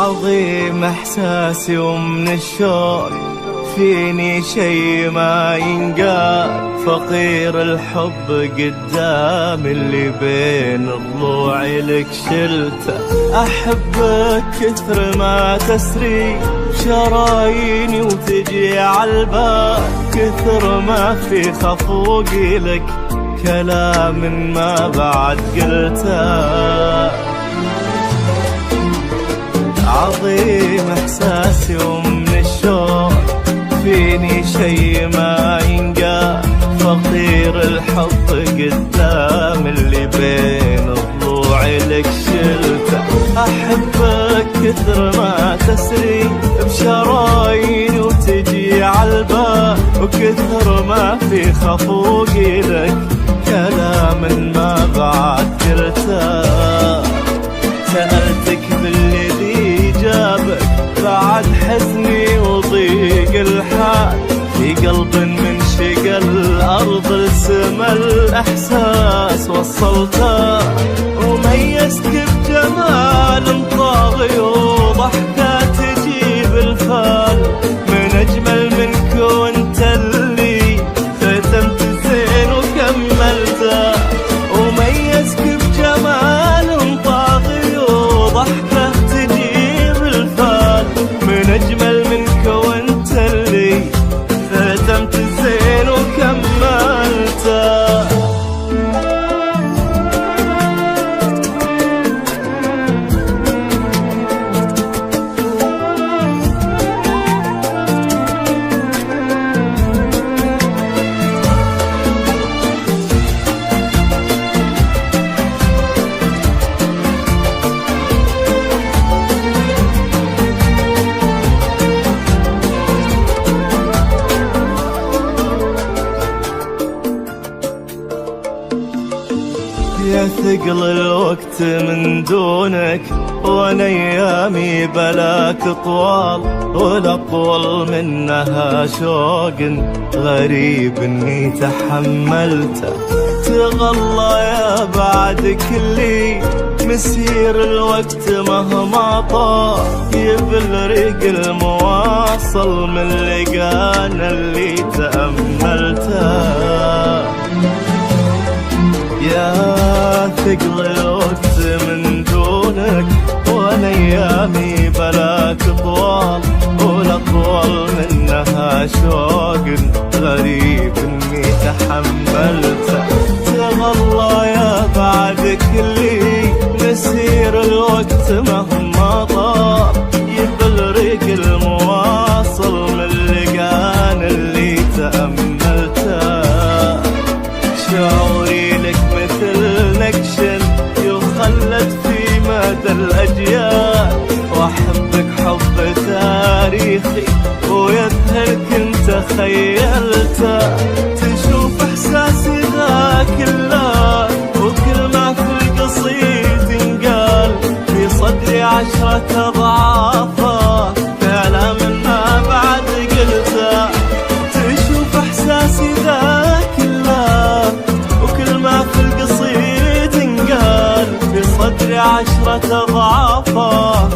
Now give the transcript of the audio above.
عظيم احساسي ومن الشوق فيني شي ما ينقال، فقير الحب قدام اللي بين ضلوعي لك شلته. احبك كثر ما تسري شراييني وتجي عالبال، كثر ما في خفوقي لك كلام ما بعد قلته. عظيم احساسي ومن الشوق فيني شي ما ينقال، فقير الحب قدام اللي بين ضلوعي لك شلته. احبك كثر ما تسري بشراييني وتجي عالبال، وكثر ما في خفوقي لك كلام ما بعد قلته. سألتك بالذي جابك بعد حزني وضيق الحال، في قلب من شقى الأرض لسما الإحساس وصلته. وميزك بجمال طاغي وضحكة تجيب الفال، من أجمل منك وانت اللي ختمت زين وكملته. وميزك بجمال طاغي وضحكة تجيب الفال، من أجمل منك وانت اللي ختمت الزين وكملته. يا ثقل الوقت من دونك، وانا ايامي بلاك طوال، والاطول منها شوق غريب اني تحملته. تغلى يا بعد كلي مسير الوقت مهما طال، يبلرق المواصل من لقانا اللي تأملته. يا ثقل الوقت من دونك، وانا ايامي بلاك طوال، والاطول منها شوق غريب اني تحملته. تغلى يا بعد كلي مسير الوقت مهما طال، يبلرق المواصل من لقان اللي تأملته. شعوري لك مثل نكش يخلد في مدى الأجيال، وأحبك حب تاريخي ويذهل كنت خيلته. تشوف إحساسي ذاك الله وكل ما في القصيد ينقال، في صدري 10 أضعافه كلام ما بعد قلته. تشوف إحساسي ذاك الله وكل ما في القصيد ينقال، في صدري 10 أضعافه